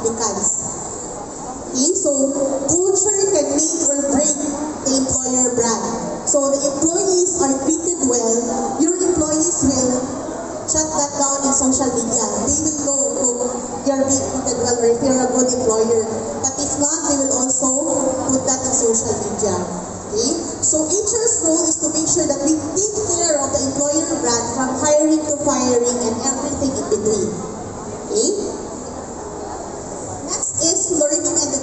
applicants. Okay, so culture can make or break the employer brand. So the employees are treated well, your employees will shut that down in social media. They will know if you're being treated well or if you're a good employer. But if not, they will also put that in social media. Okay? So HR's role is to make sure that we take care of the employer brand from hiring to firing and everything in between. Okay? Next is learning and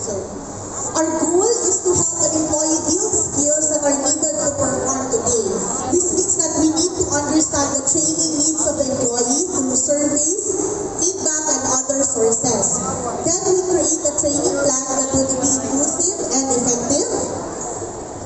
so our goal is to help an employee build skills that are needed to perform today. This means that we need to understand the training needs of the employee through surveys, feedback, and other sources. Then we create a training plan that would be inclusive and effective.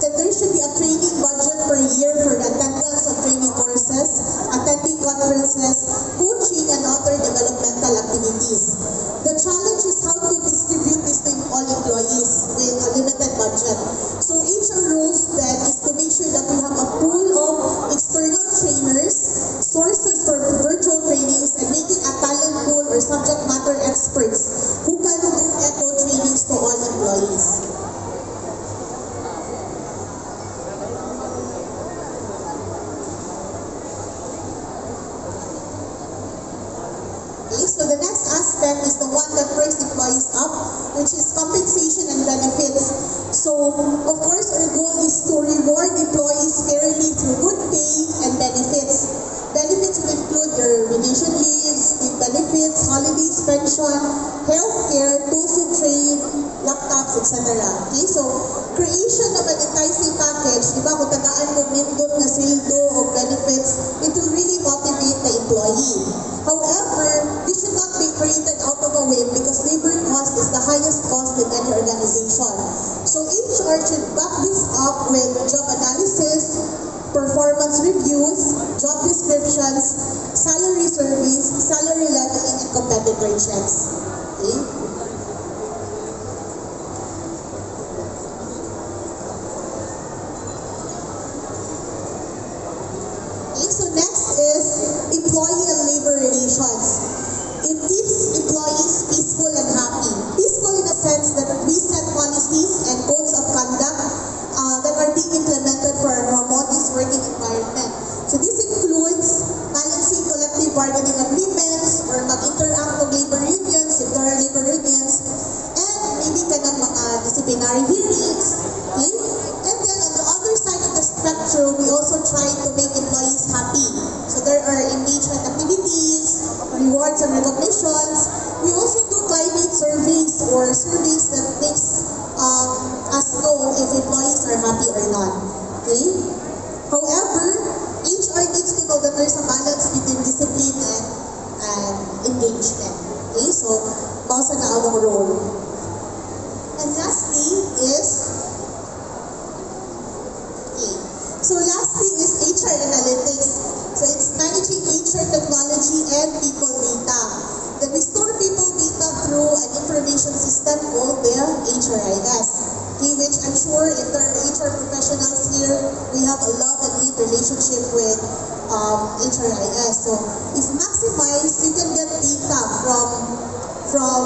Then there should be a training budget per year for the attendance of training courses, attending conferences, coaching, and other developmental activities. The challenge is how to distribute this to all employees with a limited budget. So HR roles then is to make sure that we have a pool of external trainers, sources for virtual trainings, and making a talent pool or subject matter experts who can do echo trainings to all employees. So the next aspect is the one that brings employees up, which is compensation and benefits. So, of course, our goal is to reward employees fairly through good pay and benefits. Benefits will include your vacation leaves, leave benefits, holidays, pension, healthcare, tools of trade, laptops, etc. Okay, so creation of an enticing package, di ba, kung tagaan mo nindot na sweldo o benefits, it will really motivate the employee. However, this should not be created out of a whim because labor cost is the highest cost in any organization. So HR should back this up with job analysis, performance reviews, job descriptions, salary surveys, salary leveling, and competitor checks. Okay? So next is employee and labor relations. It keeps employees peaceful and happy. Peaceful in a sense that we set policies and codes of conduct that are being implemented for a harmonious working environment. So this includes balancing collective bargaining agreements or mag-interact with labor unions if there are labor unions, and maybe disciplinary hearings. Okay? And then on the other side of the spectrum, we also try to make employees happy. So there are engagement activities, rewards and recognitions. We also do climate surveys or surveys that makes us know if employees are happy or not. Okay? However, HR needs to know that there's a balance between discipline and engagement. Okay? So, bausa na ang role. And lastly is HR analytics. So it's managing HR technology and people data. Then we store people data through an information system called the HRIS. Okay, which I'm sure if there are HR professionals here, we have a love and hate relationship with HRIS. So if maximized, you can get data from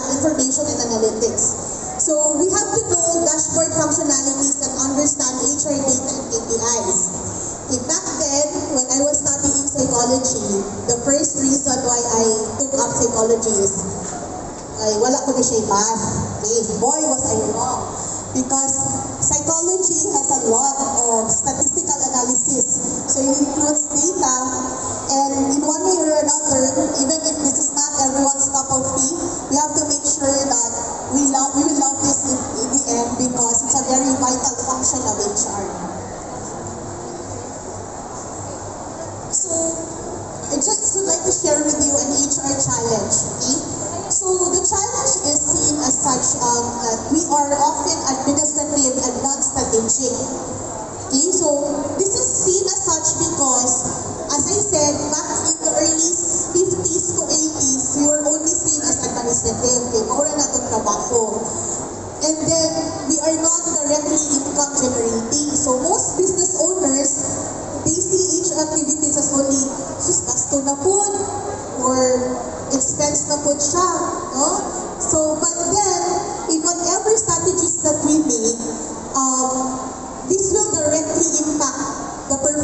information and analytics. So we have to know dashboard functionalities and understand HR data and KPIs. Okay, back then, when I was studying psychology, the first reason why I took up psychology is wala ko na siya pass. Okay, boy was I wrong. Because psychology has a lot of statistical analysis. So it includes data, and in one way or another, even if this is not everyone's cup of tea, we have to make sure that we will love this in the end because it's a very vital function of HR. So I just would like to share with you an HR challenge. Okay? So the challenge is seen as such that we are often administrative and not strategic. Okay, so this is seen as such because, as I said, back in the early 50s to 80s, we were only seen as administrative. Okay, maura na itong trabaho. And then, we are not directly income generating. So most business owners, they see each activities as only gasto na po or expense na po siya.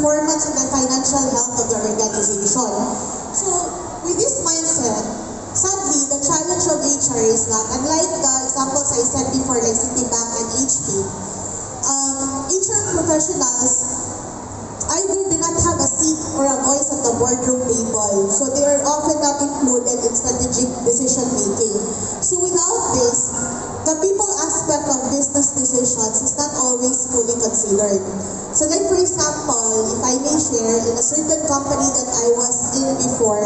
performance and the financial health of the organization. So, with this mindset, sadly, the challenge of HR is that, unlike the examples I said before, like Citibank and HP, HR professionals either do not have a seat or a voice at the boardroom table, so they are often not included in strategic decision making. So without this, the people aspect of business decisions is not always fully considered. So like for example, if I may share, in a certain company that I was in before,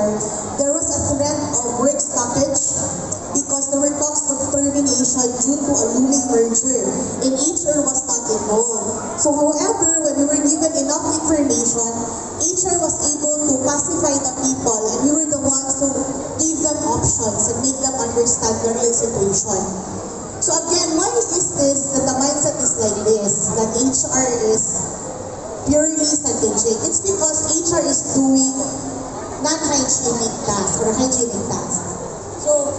there was a threat of work stoppage because there were talks of termination due to a looming merger, and HR was not involved. So however, when we were given enough information, HR was able to pacify the people, and we were the ones who gave them options and make them understand the real situation. So again, why is this that the mindset is like this, that HR is purely strategic? It's because HR is doing non-hygienic tasks or hygienic tasks. So,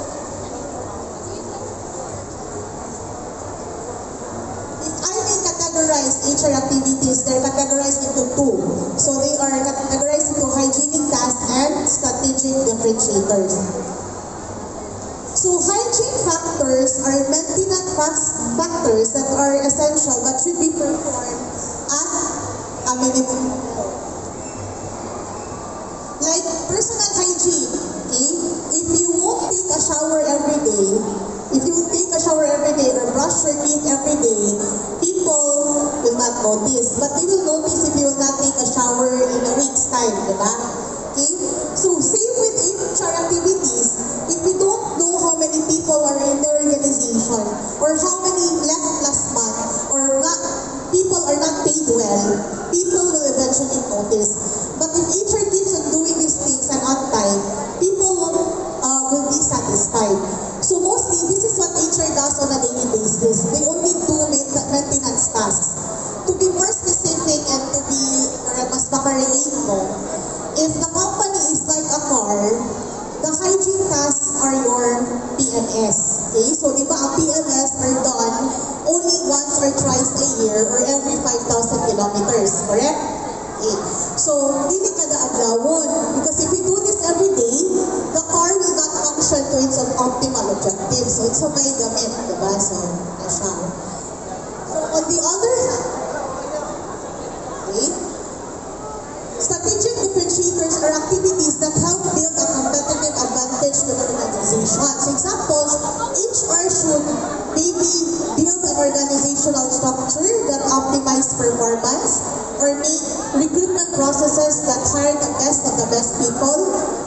if I may categorize HR activities, they're categorized into two. So they are categorized into hygienic tasks and strategic differentiators. So hygiene factors are maintenance factors that are essential but should be performed at a minimum. Like personal hygiene, okay? If you won't take a shower every day, or brush your teeth every day, people will not notice. But they will notice if you will not take a shower in a week's time, diba? Okay? So same with HR activities. If you don't know how many people are in the organization, or how many left last month, or people are not paid well, people will eventually notice. But if HR keeps on doing these things and on time, people will be satisfied. So mostly, this is what HR does on a daily basis. They only do maintenance tasks. To be more specific and to be mas makarelate mo, if the company is like a car, the hygiene tasks are your PMS. Okay? So, di ba, ang PMS are done only once or twice a year or every 5,000 kilometers. Correct? Okay. So, hindi kada adlawon. Because if you do this every day, the car will not function to its optimal objective. So, it's a may gamit. Diba? So, na siya. So, on the other hand, okay, strategic differentiators are activities that help build a competitive advantage to the organization. So examples, HR should maybe build an organizational structure that optimizes performance, or make recruitment processes that hire the best of the best people,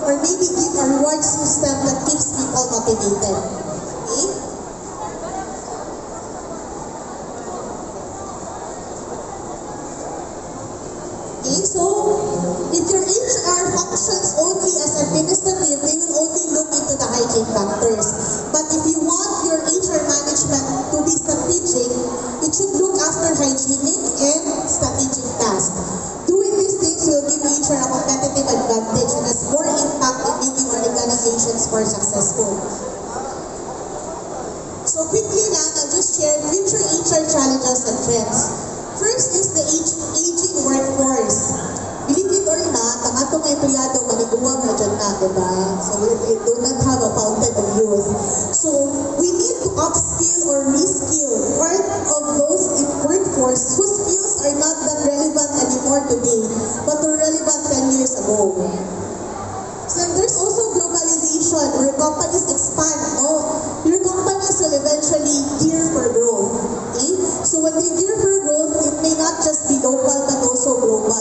or maybe give a reward system that keeps people motivated. Okay? Okay, so if your HR functions only as administrative, they will only look into the hygiene factors. But if you want your HR management to be strategic, it should look after hygienic and strategic tasks. Doing these things will give HR a competitive advantage and has more impact in making organizations more successful. So quickly lang, I'll just share future HR challenges and trends. First is the aging workforce. Believe it or not, ang atong empleyado maniguwang na dyan na, diba? So we do not have a fountain of youth. So we need to upskill or reskill part of those in workforce whose skills are not that relevant anymore today, but were relevant 10 years ago. So there's also globalization where companies expand. Your companies will eventually gear for growth. Okay? So when they gear for growth, it may not just be local but also global.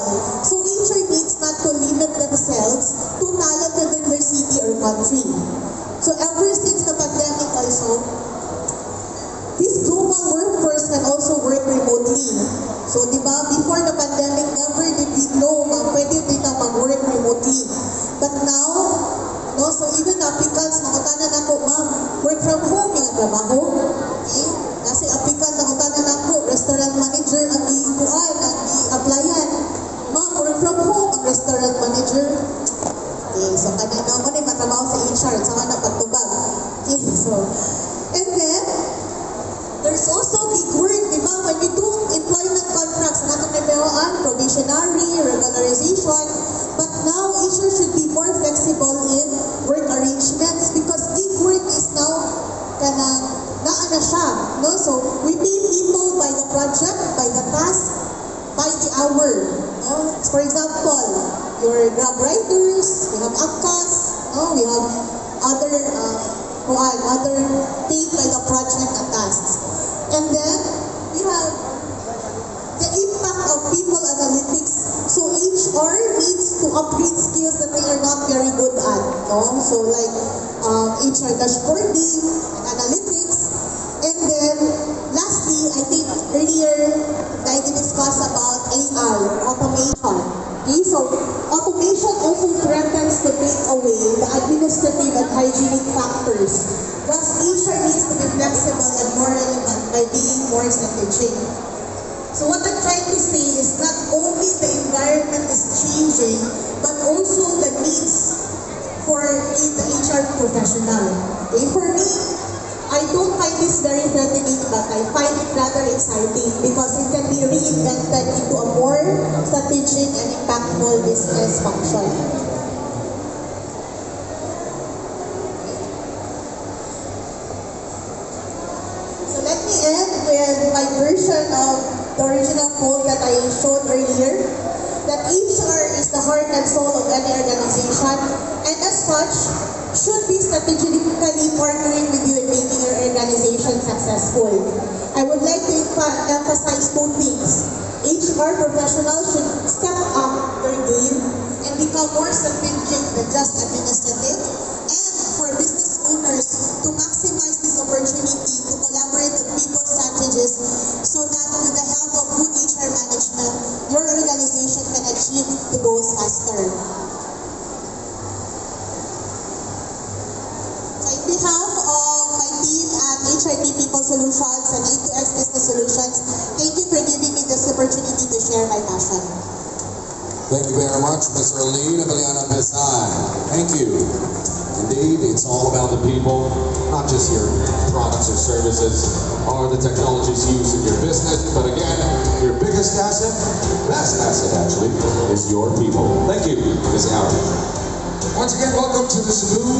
So HR needs not to limit themselves to talent within their city or country. So ever since the pandemic also, this global workforce can also work remotely. So di ba, before the pandemic, never did we know pwede dito mag-work remotely. But now, no, so even the applicants, nakutanan ako, ma'am, work from home yung trabaho. Okay? Kasi applicant, nakutanan ako, restaurant manager, ang iikuan, ang i-applyan. Ma'am, work from home, ang restaurant manager. Okay, so kanina mo na matrabaho sa HR, sa ka na pagtubag. Okay, so, and then, there's also gig work, di ba? When you do employment contracts, natong nabewaan, probationary, hour. For example, your Grab riders, we have APCAS, we have other other take like a project and tasks. And then we have the impact of people analytics. So HR needs to upgrade skills that they are not very good at. No? So like HR dashboarding and analytics. And then lastly, I think earlier I discussed about AI, automation. Okay, so automation also threatens to take away the administrative and hygienic factors. Thus, HR needs to be flexible and more relevant by being more strategic. So what I'm trying to say is not only the environment is changing, but also the needs for the HR professional. Okay, for me, I don't find this very threatening, but I find it rather exciting because it can be reinvented into a more strategic and impactful business function. So let me end with my version of the original quote that I showed earlier, that HR is the heart and soul of any organization, and as such, should be strategically partnering with you in making your organization successful. I would like to emphasize two things. HR professionals should step up their game and become more strategic than just administrative. And for business owners to maximize this opportunity to collaborate with people strategists so that with the help of good HR management, your organization can achieve the goals faster. On behalf of my team at HRD People Solutions and A2X Business Solutions, thank you for giving me this opportunity to share my passion. Thank you very much, Ms. Erlene Abellana Besay. Thank you. Indeed, it's all about the people, not just your products or services or the technologies used in your business, but again, your biggest asset, best asset actually, is your people. Thank you, Ms. Howard. Once again, welcome to the Cebu